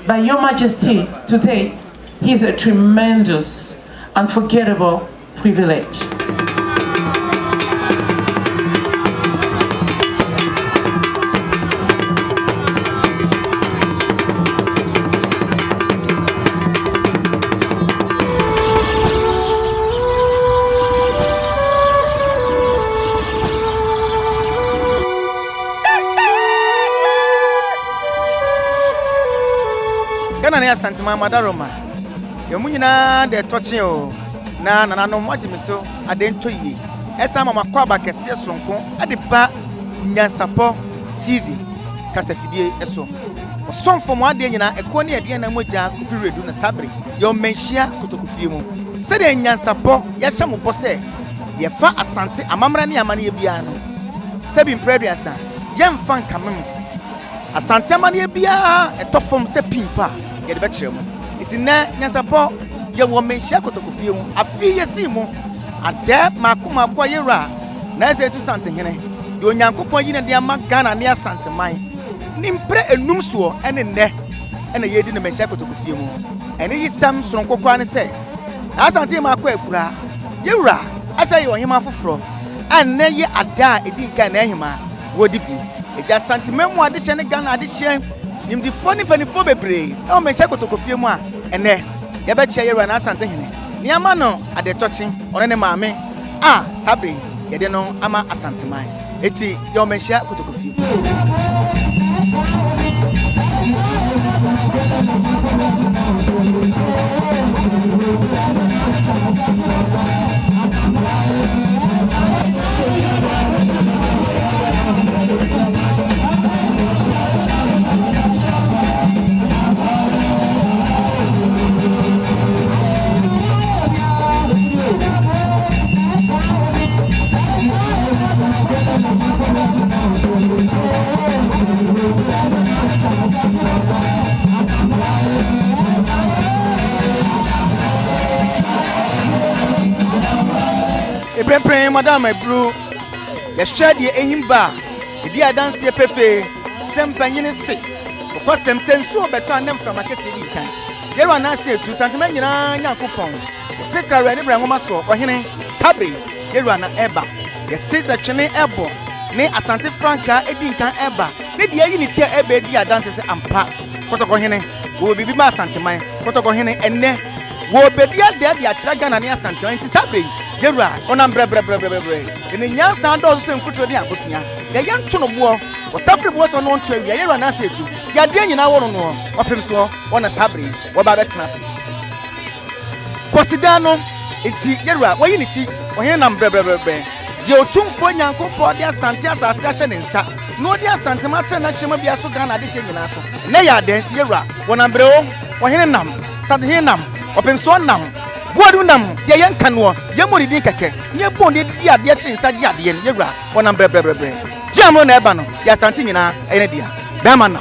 by Your Majesty today is a tremendous, unforgettable privilege. Ghana Asanteman madaroma yamunyina de toche o na no magime so adento yi esa mama kwa ba kese sonko adiba Nyansapo TV kasafidie eso osonfo mo ade nyina eko ne ade na moja kofi redu na sabre yo menhia kotokofie mu se de Nyansapo ya hye mo bose ye fa asante amamra ne amane bia no sebi mpreduasa yemfa nkamem asante amane bia etofom se pimpa ye de bekyere mu iti na Nyansapo ye wo menhia kotokofie mu afi yesi mu ade makoma kwa yera na se tu Asantehene yo Nyankopon yi na de ama Ghana ne Asanteman nimpre enum so ene ne ene ye di na menhia kotokofie mu ene yi sam sonko kwa ne se Asanteman akwa akura yewura asa ye ohima foforo anne ye ada edi nka na ehima wodi bi eja Asanteman mu ade hye ne Ghana ade hye nimdifo ni panifo bebre e menhia kotokofie mu a ene ye be kye yewura na Asantehene ni ama no ade tochi one ne maame a sabre ye de no ama Asanteman eti yo menhia kotokofie Ebrempren madam ebru ye hwede ehimba edi adanse pefe sempanyine se okosem sensu obeto anem from akese di kan yeru na se tu Santeman nyina Nyankopon tekra ne brangoma so ohene sabre yeru na eba ye tisa twene ebo ne Asante Franka edi kan eba ne de ayi ne tia eba edi adanse se ampa kotoko hene wo bibi ma Asanteman kotoko hene enne wo bedi ade de akira Ghana ne Asanteman ti sabre Yerua onam bre ene nyansa ndo so mfutro de akosia de yanto no bo otafre bo so no nto awia yerua na setu ya de nyina wo no opem so ona sabre wo ba betena se Akwasidae no enti yerua wayi ni ti ohene nam bre de Otumfuo Nyankopon de asante asase ahye ne nsa no de Asanteman atre na hyema bia so Ghana de hye nyina so ne ya de enti yerua wonam bre o ohene nam Asantehene nam opem so nam Bodu nam ye yanka no ye mori din keke ye bon de di ade tiri nsa di ade ye yewura wonam bre tiamro na eba no ya Asante nyina ene dia bema na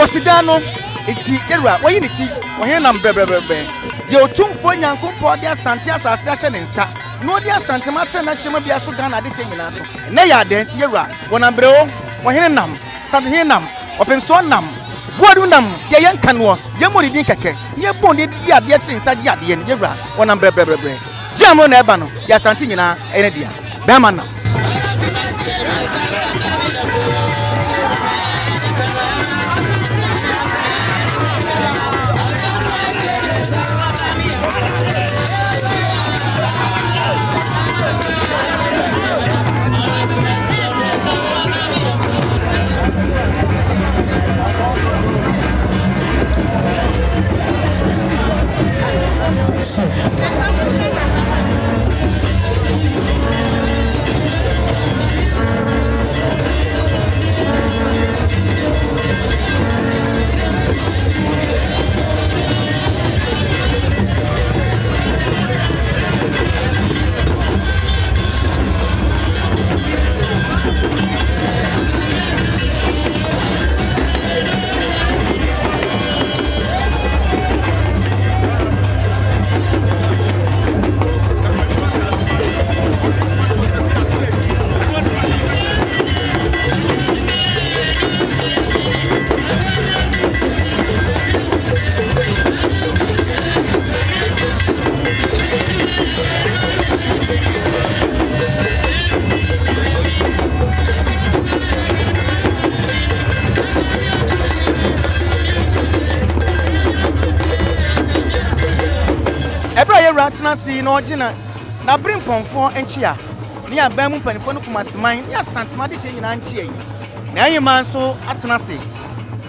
Akwasidae no eti yewura wayi ne ti wohene nam brebrebe de Otumfuo Nyankopɔ de asante asase ahye ne nsa no de asante ma kyerɛ na hyema bia so Ghana de hyɛ nyina so ne ya de nti yewura wonam brewo wohene nam Asantehemaa nam Openso nam Boadu nam ye yenka no ye mo din keke ye bon de di ade tiri nsa gi ade ne yewura wonam brebrebe tiamo na eba no ya asante nyina ene dia bema nam Ratna si no gina na brim ponfo enchia ne aban mu panifo no kumaseman ne Asanteman de hye nyina nchia yi na ayima nso atena se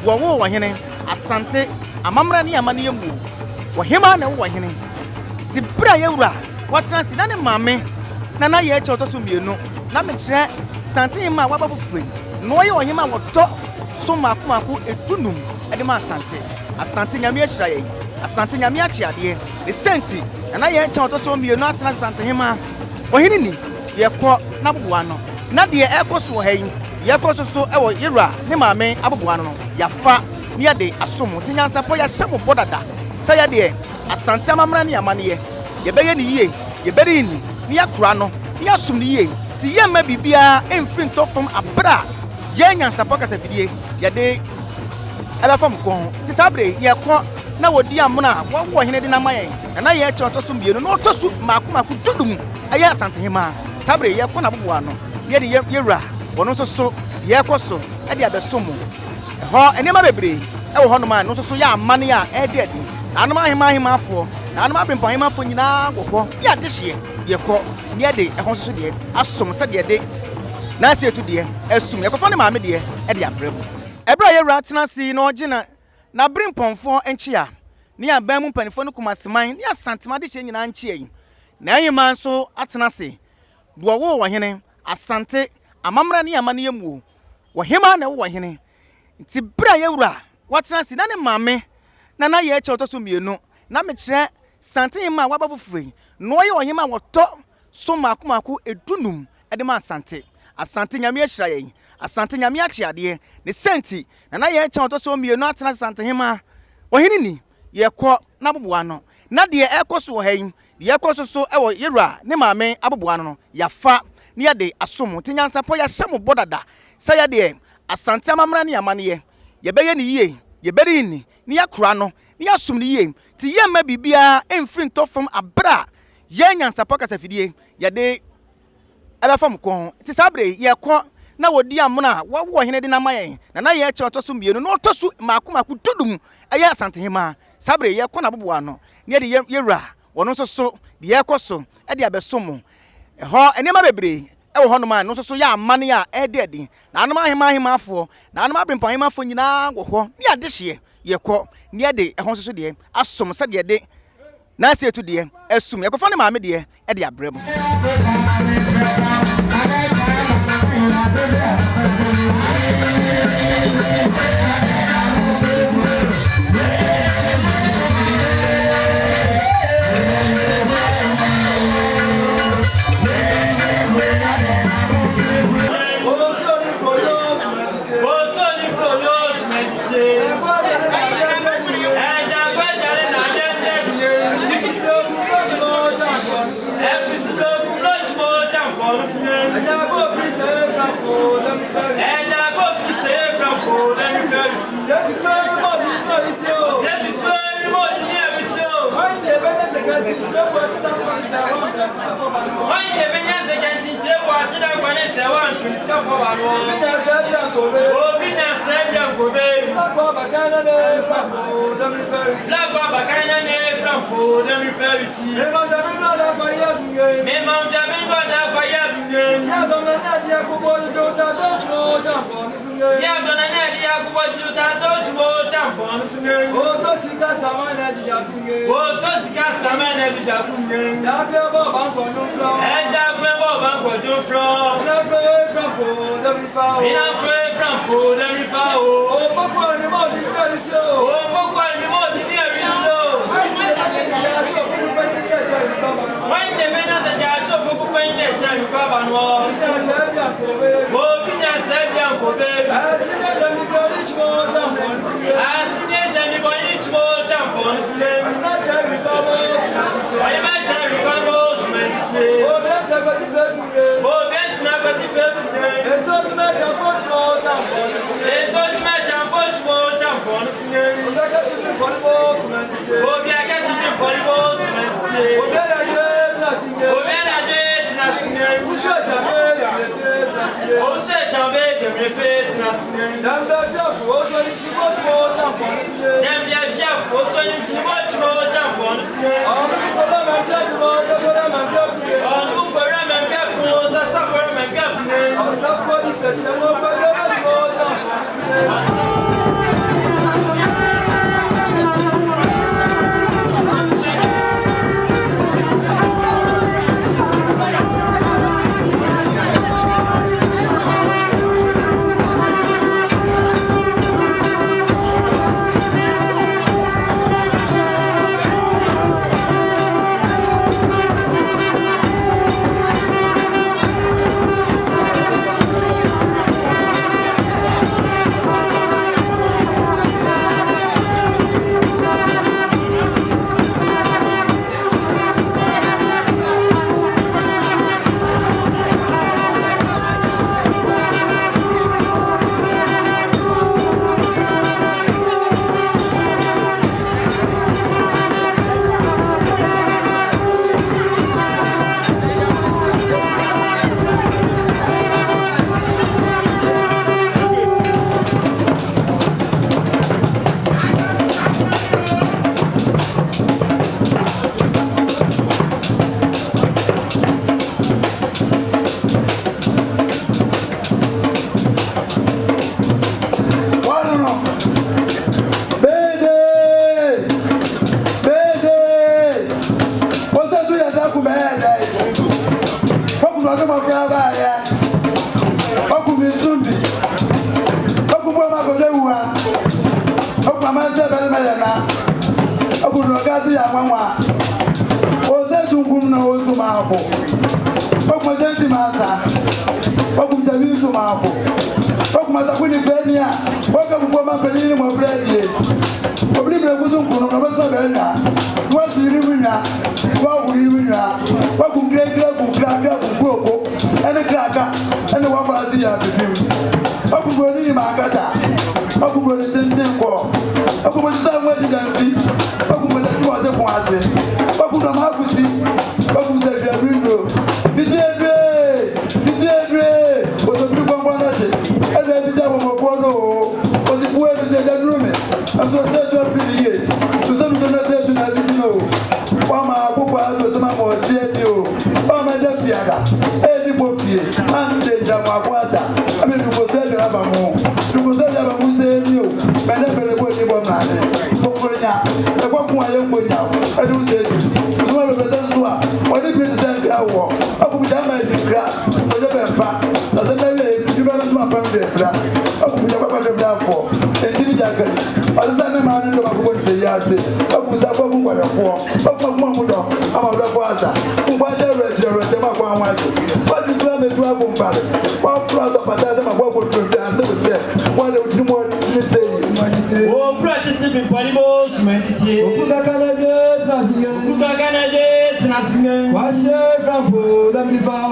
wo hene asante amamra ne amane yemu wo hema na wo hene ti bra yewura watena si na ne maame na ye eche otoso mienu na me kire Asantehemaa wababo free no ye wo hema woto so makomako edunum ede ma asante nyame ahyira ye asante nyame achiade ne senti na ye eche otoso mienu atena Asantehemaa ohini ni ye kɔ na boboa no na de ekoso wo hayi ye koso so ewo yewura ne maame aboboa no ya fa ne ye de asom ti Nyansapo ya hyɛ bobo dada sɛ ye de asante amamra ne amane ye bɛyɛ ne yie ye bɛri ni ne yakura no ne asom ne yie ti ye ma bibia emfiri ntɔfom abra ye Nyansapo kasafidie ye de ɛbɛfam kon ti sabre ye kɔ na wodi amuna wo hene de na mayen na ye eche otoso mbienu na otoso makomako dudum aye Asantehemaa sabre ye kɔ na boboa no ye de yewura wono so ye kɔ so e de abesomo ho enema bebre e wo hono ma no so ya amane a e de adi na anoma ahema afo na anoma brempahema afo nyina gokɔ ya de hye ye kɔ ne de e ho so de asom se de na se etu de esum ye kɔfa ne maame de e de abrem ebra yewura tena si na ogina na brempɔnfo enchia ne aban mu panifo no kumaseman ne Asanteman de hye nyina nchia yi na ayima nso atena se do wo hene asante amamra ne amane yemu wo hema na wo hene nti bra yewura watena se na ne maame na ye eche otoso mienu na me kire Asantehemaa wababo free no ye wo hema woto so makomako edunum ede ma asante nyame ahyira ye asante nyame achiade ne senti na ye eche otoso mienu atena Asantehemaa ohini ni ye kɔ na boboa no na de ekoso wo hayi ye ekoso so ewo yewura ne maame aboboa no ya fa ne ye de asom ti Nyansapo ya hyɛ bobo dada sɛ ye de asante amamra ne amane ye bɛyɛ ne yie ye bɛri ni ne yakura no ne asom ne yie ti ye ma bibia emfiri ntɔfom abra ye Nyansapo kasafidie ye de ɛbɛfam kon ti sabre ye kɔ na wodi amuna wo hene de na mayen na ye eche otoso mbienu na otoso makomako dudum aye Asantehemaa sabre ye kɔ na boboa no ne de yewura wono so de ye kɔ so e de abesomo ho enema bebre e wo hono ma no so ya amane a e de adi na anoma ahema afo na anoma brempahema afo nyina gokɔ ne ade hye ye kɔ ne de e ho so de asom se de na se etu de esum ye kɔfa ne maame de e de abrem Osoni proyos medite.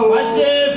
Washe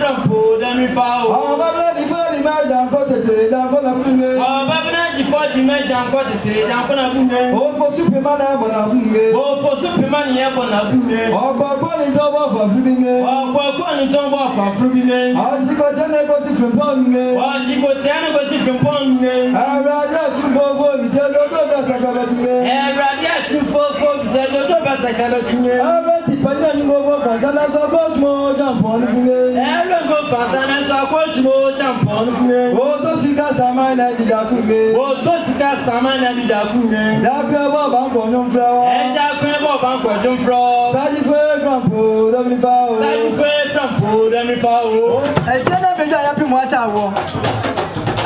mi fa o. Ọba bẹ́ẹ̀ ni fọ́ọ̀dì máa jà ń kọ́ tètè ìdáńkọ́ náà fún mi. Ọba bẹ́ẹ̀ ni fọ́ọ̀dì máa jà ń kọ́ tètè ìdáńkọ́ náà fún mi. Ó fọ súpì má náà bọ̀ náà fún mi. Ó fọ súpì má nìyẹn bọ̀ náà fún mi. Ọ̀pọ̀ gbọ́ni tó bọ̀ fà fún mi. Ọ̀pọ̀ gbọ́ni tó bọ̀ fà fún mi. Ọ̀chíkò tẹ́lẹ̀ kó sí fún pọ́ùn mi. Ọ̀chíkò tẹ́lẹ̀ kó sí fún pọ́ùn mi. Ẹ̀rọ adé àtúnfò fóònù jẹ́ lọ́dọ̀ bá sàkàbẹ̀ tún mi. Ẹ̀rọ adé àtúnfò fóònù jẹ́ lọ́dọ̀ bá sàkàbẹ̀ tún mi. Ẹ̀rọ tìpẹ́jẹ́ ní gbogbo fàṣálá sọ bóòtù mọ́ jàǹpọ̀ ní fún mi. Ẹ̀rọ gbogbo fàṣálá sọ bóòtù mọ́ jàǹpọ̀ ní fún mi. Ó tó sì ká sàmá iná ìdíjà fún mi. Ó tó sì ká sàmá iná ìdíjà fún mi. Dábẹ́ bọ́ bá ń pọ̀ ní fúnra wọn. Ẹja pé bọ́ bá ń pọ̀ ní fúnra wọn. Sáájú fẹ́ fàǹpò lọ́mí fa o. Sáájú fẹ́ fàǹpò lọ́mí fa o. Ẹ̀sìn náà bẹ̀rẹ̀ àyàpí mọ́ àṣà wọ.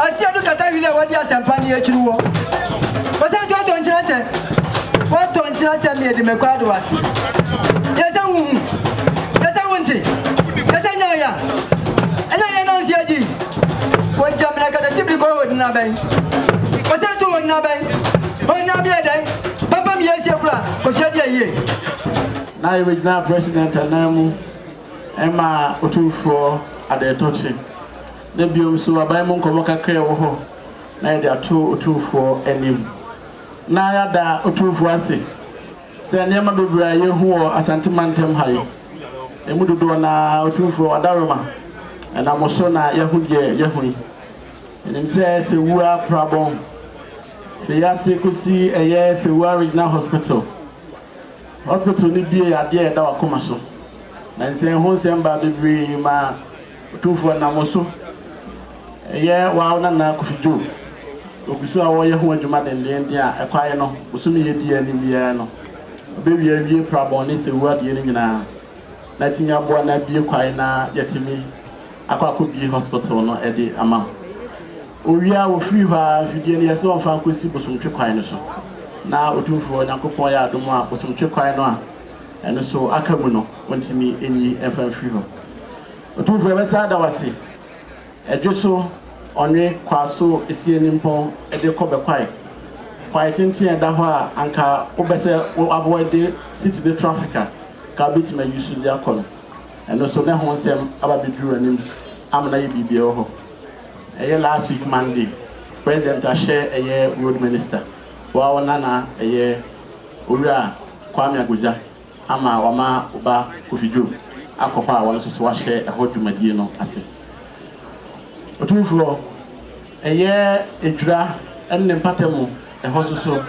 Ẹ̀sìn ọdún kàtà ìwílẹ̀ wọ́n di àṣàǹpá ní ẹ̀kiri wọ. Ọ̀sẹ̀ tí wọ́n tó ń kyerẹ́ kyẹ́, wọ́n tó ń kyerẹ́ kyẹ́ mi ẹ̀dì mẹ́kọ́ àdùn àṣì. Yẹ́sẹ̀ wù hù, yẹ́sẹ̀ wù ntì, yẹ́sẹ̀ nyàyà, ẹ̀nyà yẹn náà ń ṣe ẹ̀jì. Wọ́n jẹ́ mi nàkàdà tìbìrì kọ́ wọ́n dínà bẹ́yìn. Ọ̀sẹ̀ tó wọ́n dínà bẹ́yìn, wọ́n dínà bí ẹ̀dẹ́, pápá mi yẹ́ ṣe kúrà, kò ṣe é di ẹ̀yẹ. Now you now President Anamu Emma Otumfuo at the touching. The biom so abaymo nkomoka kre wo ho. Na dia to Otumfuo enim. Na ya da Otumfuo ase. Se nneema bebra ye hu Asanteman tem hayi. Emu dodo na Otumfuo adaroma. Na moso na ye hu ye hu. Enim se wura problem. Fe ya se kosi eye se wura regional hospital. Hospital ni bie ade da wakoma so. Na nse ho nsem ba bebri ma Otumfuo na moso. Eye wa na kofijo. Obisu a wo ye ho adwuma den dia ekwaye no, osu ne ye di ani bia no. Obewi awie problem ni se wura de ni nyina. Na tinya bo na bie kwaye na yetimi akwakobi hospital no ede ama. Owia wo free ha fidie ne yeso onfa kosi bosomtwe kwaye no so. Na Otumfuo Nyankopon ya adom a bosomtwe kwaye no a eno so akamu no wontimi enyi emfa free ho. Otumfuo be sa da wase. Edwo so onwe kwaso esie nimpon ede kobe kwaye. Kwaye tintin da ho a anka obese avoid city the traffic ka bit ma yusu dia kono. Eno so ne ho nsem aba beduru anim amna ye bibie ho. Eye last week Monday President share eye road minister wa wonana eye owura Kwame Agoja ama wama oba Kofijo akọfa won so wa share eho dwumadie no ase. Otumfuo eye edwura enne mpatemu eho so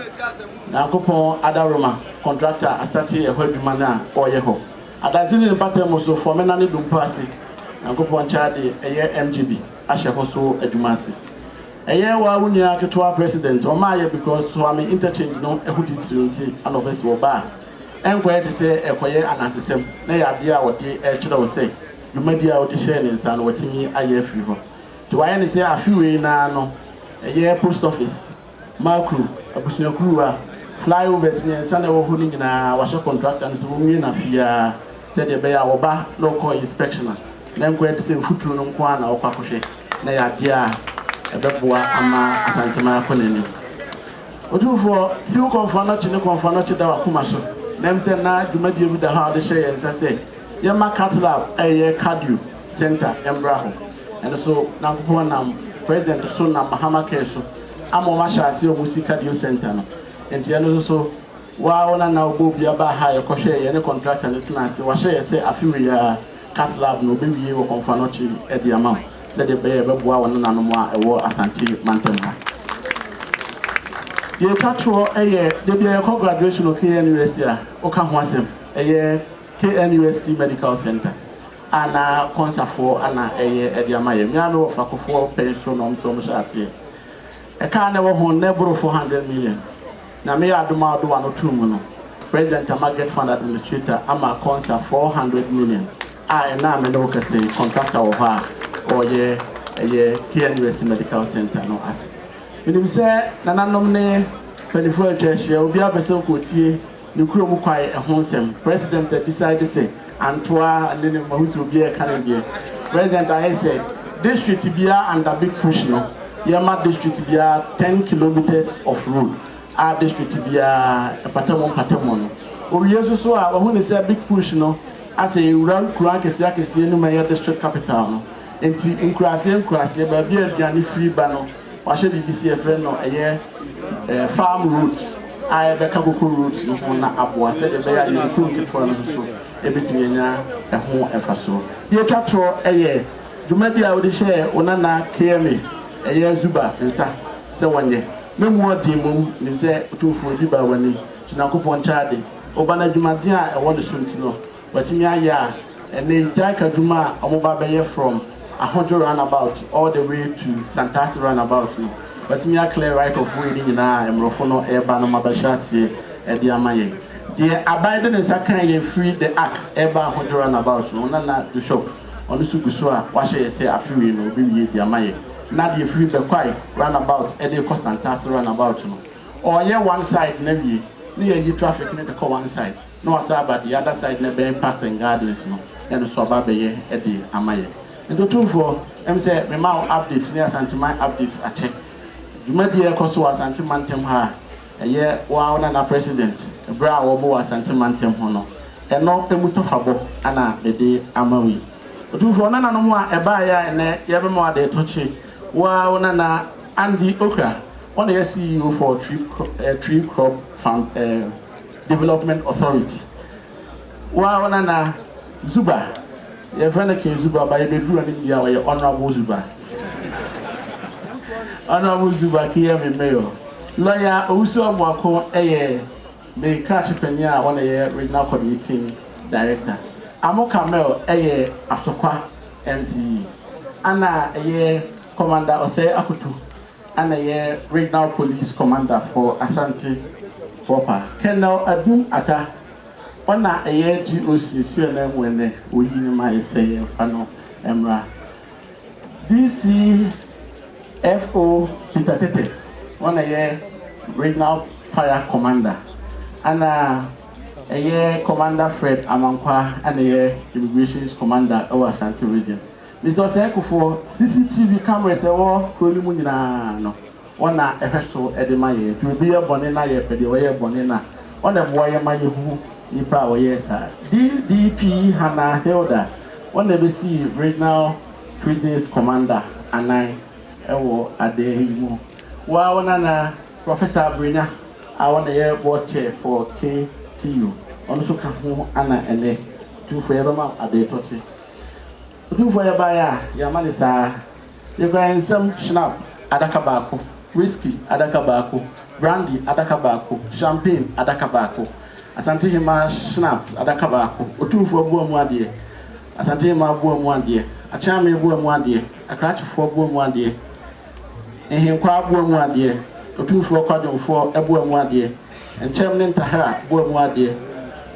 na akọpọ adaroma contractor astati eho dwuma na oye ho adazini mpatemu so for menane dumpa ase na akọpọ nchaade eye MGB ashe ho so adwuma ase. Eye wa wunya ketwa president o ma ye because so am interchange no ehuditiri anobesi wo ba enkwa de se ekoye anasesem na ya de a wode kire wo se dwumadi a wode share ne nsa no watimi aye afiri ho to waye ne se afiwe na no eye post office makru abusuakru a flyovers ne nsa na wo ho ni nyina wa she contractor no so wo nwie na fia se de be ya wo ba no call inspection na enkwa de se futuru no nko ana wo kwakohwe na ya de a ebeboa ama Asanteman koneni. Otumfuo hiu konfano chi da wakoma so. Nem se na dwumadie bi da ha de hye yensa se ye ma catlab eye cardio center embra ho. And so na nkopon na president so na Mahama Care so amo ma sha ase omusi cardio center no. Enti eno so wa wona na obo bia ba ha ye kohwe ye ne contractor ne tena ase wa hye ye se afiwe ya catlab no be wiye wo konfano chi e di ama. Said the bear beboa one nanoma ewo Asanteman ha. Ye patro eye de bia your graduation of KN University oka ho asem eye KN University Medical Center ana konsafo ana eye ediama ye mia no fakofo pension no so msha ase e ka na wo ho nebro 400 million na me adoma do ano tumu no President Market Fund Administrator ama konsa 400 million na me no ka say contractor of her oye KN University Medical Center no as. Enim se nananom ne penifo atwahia obi abese kotie ne kuro mu kwae ehon sem president decide say antoa and then mahusu obi e kan bia president I said district bia under big push no yema district bia 10 kilometers of road a district bia patamo no owie so a wo hu ne say big push no as a rural kura kesi no my district capital no enti nkurase baabi aduane free ba no wahye BBC friend no farm routes I be kaboko routes no na aboa se de be ya ye ko kifo no so ebetumi nya ho efaso ye twatro dwumadi a wode hye onana KMA zuba nsa se wonye memu odi mum ni se Otumfuo di ba wani tunakopon chade obana dwumadi a wode sunti no watimi aye a ene jaika dwuma omoba be from Ahodjo roundabout all the way to Santasi roundabout no but me clear right of way ni na emrofo no eba no mabahase e dia maye the abide in sakan ye free the ark eba Ahodjo roundabout no na bishop onu su guso a wa hye say afiwe no bi wie dia maye na the free the kwai roundabout e dey ko Santasi roundabout no or ye one side na wie ni ye traffic ni dey ko one side no asaba the other side na be parks and gardens no and so aba be ye e dey amaye and Otumfuo say me ma updates ni Asanteman updates a check Jumadi ekoso Asanteman tem ha eye wa na president bra wo bo Asanteman tem ho no eno emutofabo ana bede amawi Otumfuo na no mo a eba ya ene ye be mo ade tochi wa na Andy Okra on the CEO for tree crop farm development authority wa na Zuba ye friend ke Zuba ba ye be duru ani bia wa ye honorable Zuba kiye me mayor lawyer Owusu Amoakohehe me crash penya one ye regional coordinating director Amokamel Asokwa MC ana ye commander Ose Akutu ana ye regional police commander for Asante proper Colonel Adum Ata ona GOC CNM wene oyini ma say fano emra DCFO Peter Tete ona regional fire commander ana commander Fred Amankwa ana immigration commander our Ashanti region Mr. Sekufo CCTV cameras ewo kroni mu nyina no ona ehweso edemaye to be a bonena ye pede we bonena ona boye maye hu nipa oyesa DDP Hana Hilda on the BC regional prisons commander anan ewo adehimu wa na Professor Brina I want the board chair for KTU on so ka ho ana ene tu for yaba ade toche tu for yaba ya manisa you going some schnapp adaka baako whiskey adaka baako brandy adaka baako champagne adaka baako Asantehemaa schnapps adaka baako Otumfuo buamu ade Asantehemaa buamu ade Achame buamu ade Akrachifo buamu ade Ehinkwa buamu ade Otumfuo kwadwomfo ebuamu ade Enchem ne ntahara buamu ade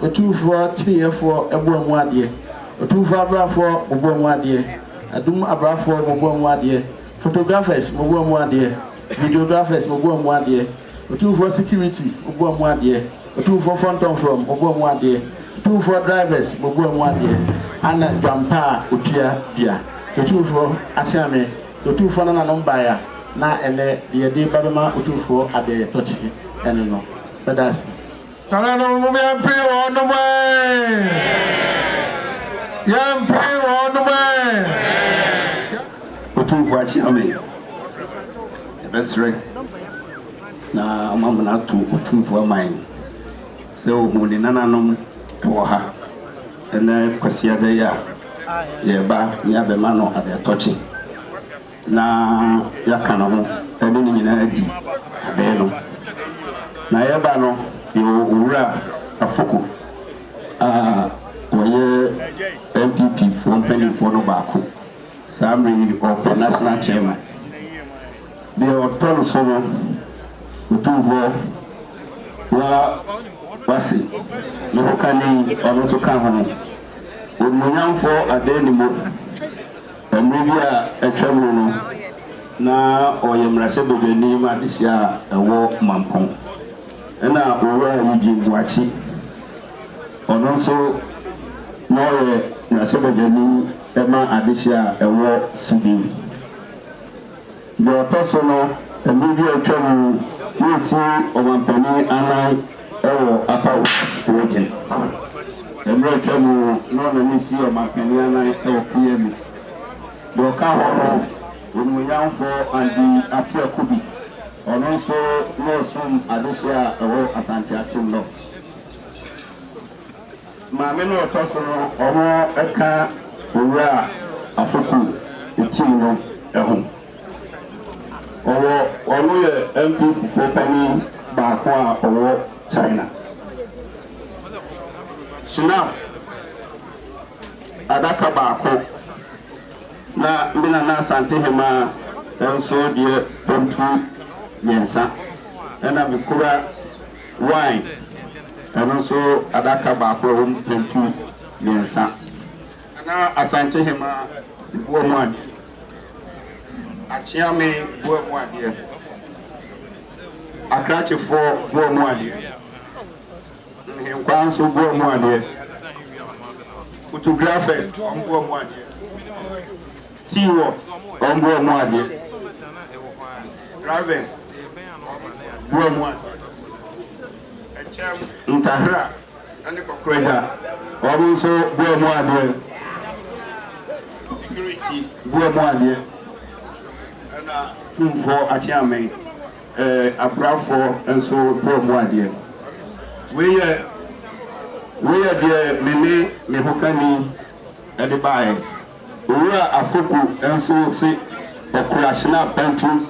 Otumfuo chiniyefo ebuamu ade Otumfuo abrafo buamu ade Adum abrafo buamu ade photographers buamu ade videographers buamu ade Otumfuo security buamu ade Otumfuo Fonton from Obuamuade, 2 for drivers, Obuamuade, and Grandpa Utia Pia. Otumfuo Achame, so 2 for Nana Nombaya, na and the day Babama Otumfuo at the touch and no. But that's Canano Mumia on the way. Young pray on the way. Otumfuo Achame. That's right. Now, I'm not to Otumfuo mine. So when the nananom to ha and Akwasidae ya ba nya be ma no ade touching na ya kana ho ebe ni nyina adi ade no na ya ba no yo ura afoko oye MPP from Penny for no baako Samri of national chairman the authority so no Otumfuo wa wasi no kani onoso ka ho omunyamfo adenimo emribia etwamro no na oyemrase bedwani ma disia ewo mampon ena owura yijimbuachi ononso no ye nrase bedwani ema adisia ewo sudi do toso no emribia etwamro yesi omampani anai ewo Appiah region emre twemu no na nisi o makania na ewo PM do Deokahono, Umuyanfo, and the Appiah Kubi. And also, no soon, Alicia, Asanteman law. Mameno Tosono, Omo Eka, Ura, Afuku, Itino, Omo MP for Penny, Bakwa, or China. So now, Adaka Bako, na Mina Asantehemaa, and so dear Pontu Nyansa, and I'm Kura wine, and also Adaka Bako, Pontu Nyansa. And now Asantehemaa, woman, Achiame, woman, dear. A cratch for woman, dear. Kwanso go mo ade photographers on go mo ade stewards on go mo ade drivers go mo ade echem ntahra ande kokreda omunso go mo ade security go mo ade ana Otumfuo achiame abrafo enso go mo ade we are the meme mehokani and the buy. We are a foku and so say a crashna pentus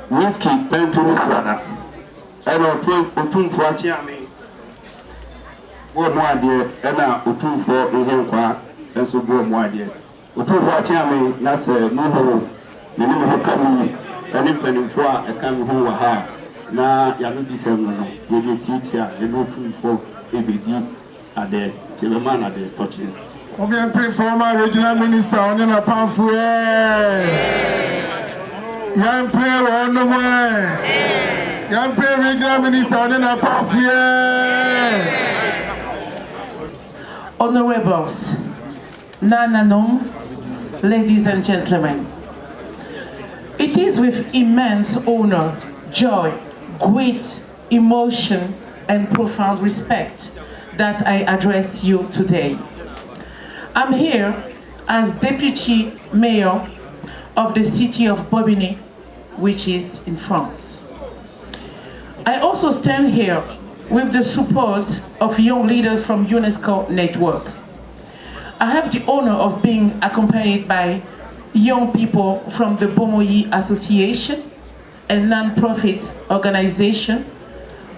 whiskey pentus rana. And Otumfuo Chiame. What more dear, and now Otumfuo in him qua and so go more dear. Otumfuo Chiame, Nasa, no, the mehokani, and if any for a come who ha. Na yanu disem we dey teach ya Otumfuo ebedi ade kebeman ade touches. Okay, pray former regional minister on the Pamfu. Young pray on the way. Young pray regional minister on the Pamfu. Honorables, Nananom, ladies and gentlemen, it is with immense honor, joy, great emotion and profound respect that I address you today. I'm here as Deputy Mayor of the city of Bobigny, which is in France. I also stand here with the support of young leaders from UNESCO Network. I have the honor of being accompanied by young people from the Bomoyi Association, a non-profit organization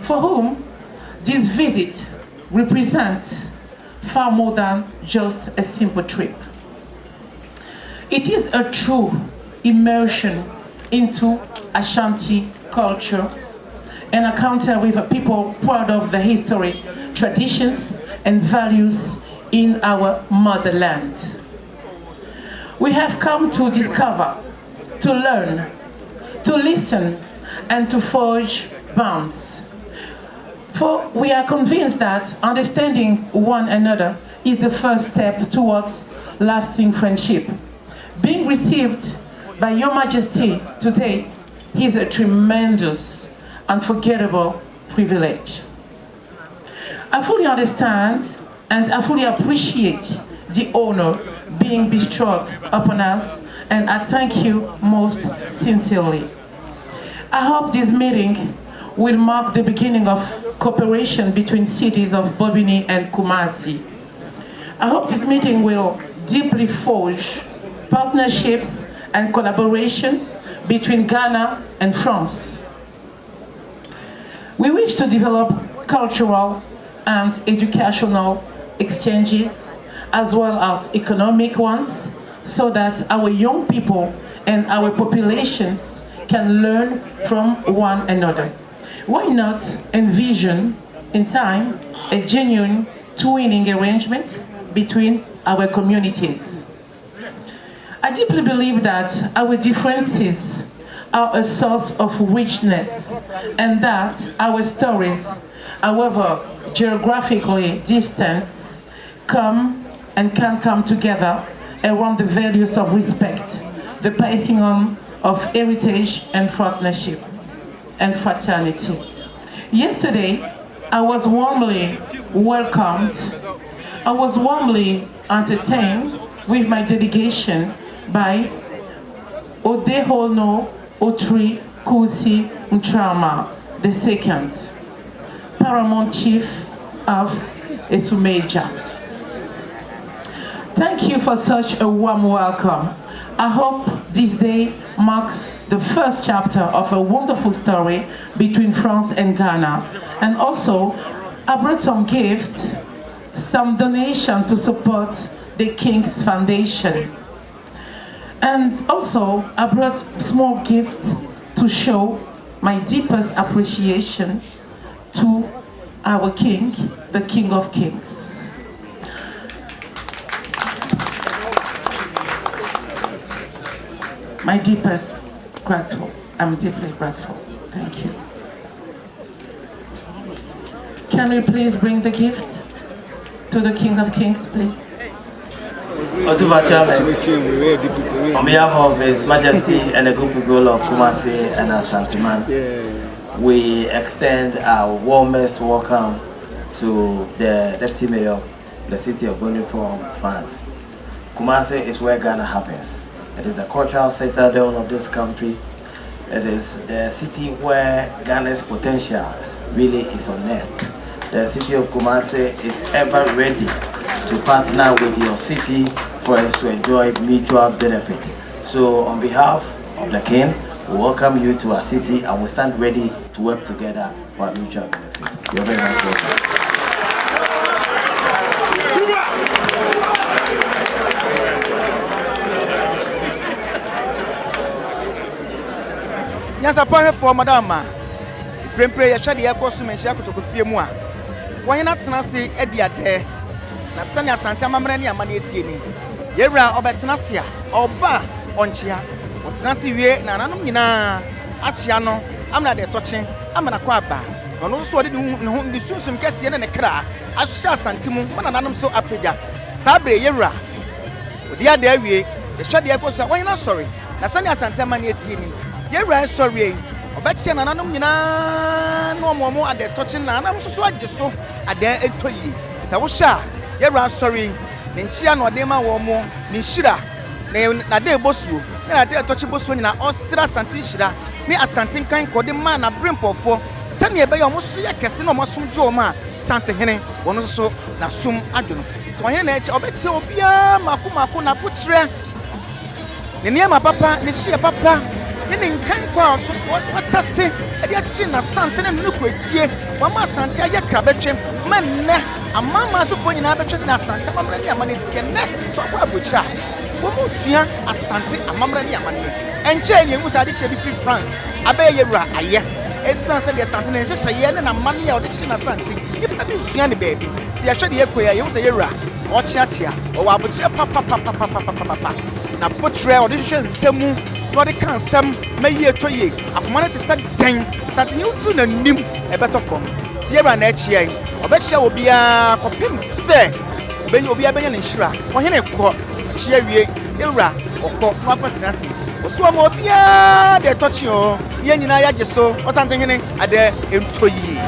for whom this visit represents far more than just a simple trip. It is a true immersion into Ashanti culture, an encounter with a people proud of the history, traditions, and values in our motherland. We have come to discover, to learn, to listen, and to forge bonds. For we are convinced that understanding one another is the first step towards lasting friendship. Being received by Your Majesty today is a tremendous, unforgettable privilege. I fully understand and I fully appreciate the honor being bestowed upon us, and I thank you most sincerely. I hope this meeting will mark the beginning of cooperation between cities of Bobigny and Kumasi. I hope this meeting will deeply forge partnerships and collaboration between Ghana and France. We wish to develop cultural and educational exchanges as well as economic ones, so that our young people and our populations can learn from one another. Why not envision in time a genuine twinning arrangement between our communities? I deeply believe that our differences are a source of richness, and that our stories, however geographically distant, can come together around the values of respect, the passing on of heritage and partnership and fraternity. Yesterday, I was warmly welcomed, I was warmly entertained with my delegation by Odehono Otri Kusi Ntrama II, Paramount Chief of Esumeja. Thank you for such a warm welcome. I hope this day marks the first chapter of a wonderful story between France and Ghana. And also, I brought some gifts, some donation to support the King's Foundation. And also, I brought small gifts to show my deepest appreciation to our King, the King of Kings. My deepest grateful. I'm deeply grateful. Thank you. Can we please bring the gift to the King of Kings, please? Otumfuo Chairman, on behalf of His Majesty and the Group Goal of Kumasi and Asanteman, we extend our warmest welcome to the Deputy Mayor of the city of Otumfuo, France. Kumasi is where Ghana happens. It is the cultural citadel of this country. It is the city where Ghana's potential really is on earth. The city of Kumasi is ever ready to partner with your city for us to enjoy mutual benefit. So on behalf of the King, we welcome you to our city and we stand ready to work together for our mutual benefit. You're very much welcome. Nyansapo for madama. Prempre ya shade ya kosu menhia kotokofie mu a. Won na tena se ediade. Na sane Asanteman mra ne amane etie ni. Yewra obetena se a oba onchia. Otena se wie na nanom nyina achia no amna de toche amna kwa aba. Ono so ode ne ho ne sunsum kese ne kra. Ahye Asantemu mana nanom so Appiah. Sabre yewra. Odi ade awie. Ya shade ya kosu a won na sorry. Na sane Asanteman etie ni. Yewra sorry. Obeche na nanom nyina no momo ade toche na nanom so ageso ade etoyi. Sa wo sha yewra sorry. Ne nchia no de ma wo mo ne hira na de bosuo na de toche bosuo nyina osira Asante hira me Asante kan kode ma na brempofo sane ebe yo mo so ye kese no mo som jo ma Santehene wono so na sum adwono to hene na eche obeche obia mako na putre ne niam papa ne hie papa ne nkan kwa watase ade achichi na Santene no kwadie mama Asante aye krabetwem manne amama so fo nyina betwe na Asante amamra ne amane titie ne so kwa bochira wo mu sua Asante amamra ne amane enche ne emu sa de hye bi fi France abaye yewra aye esan se de Asante ne hye ye ne na amane ya ode chichi na Asante nipa bi sua ne baabi ti ya hwe de yekoya ye wo se yewra o chiachia o wa bochira papa na botre ode hwe nsemu no de kan sam mayi etoye akoma ne te se den Asante ne utru na nim ebeto fom ti yewra na achia obechia obia kopim se benye obia benye ne nhira ohene ko achia wie ewra okọ no akwatena se oso ma obia de tochi o ye nyina ya geso Asantehene ade entoyi.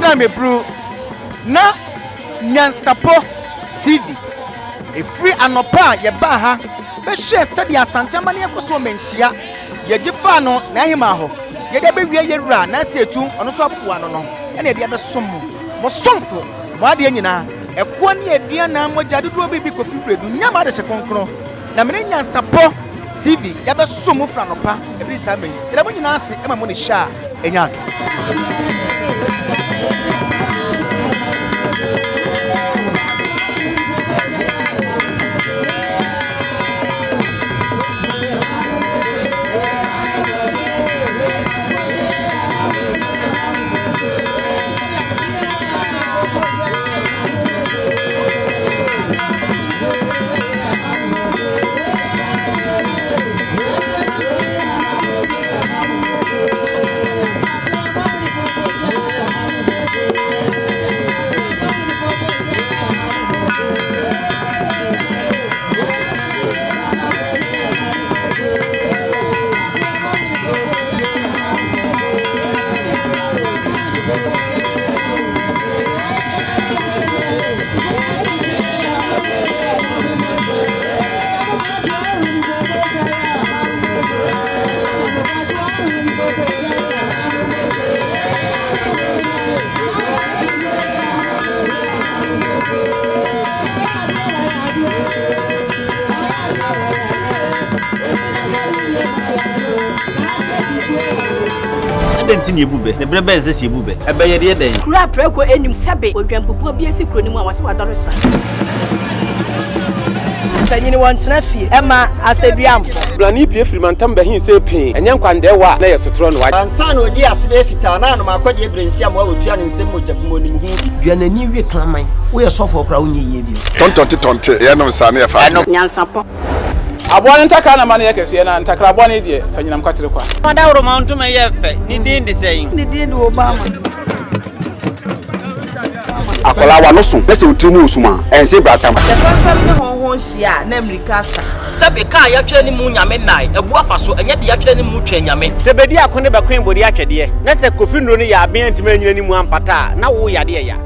Madam Ebru na Nyansapo TV a free anopa ye ba ha be share said the Asanteman ye koso menhia ye gifa no na hima ho ye de be wie ye wura na setu ono so aboa no no ene de be som mo somfo mo ade nyina eko ne adua na mogya dodo bi kofi bredu nyama de se konkro na me Nyansapo TV ya be som fra anopa e bi sa men ye de mo nyina ase e ma mo ne sha enya ato Adentini ebube ne brebe eze ebube ebe ye de den kura preko enim sebe odwampopo bi esi kuro ni mu a wase wadore sra tanyini wontena fie ema aseduamfo blani pie frimantam be hin se pin enye nkwande wa na yesotro no wa ansa na odi asebe fita na no makodi ebrensi am wa otua ne nsem mogyabumo nim hu duanani wie klaman wo ye sofo okra wo nye ye bi tontonte ye no nsa na ye fa Nyansapo abone ntakra na mane yekese na ntakra abone die fanyinam kwatere kwa mada woro mantuma ye fe ni din de sei ni din de Obama akola wa no so pese otrimu osuma ense bratam fam ne honhon hia na America sa sebe ka ya twa ni mu nyame nai ebu afa so enye de ya twa ni mu twa nyame sebedi akone bakwen bodi atwede na se kofi nro ne ya aben antima nyina ni mu ampata na wo yade ya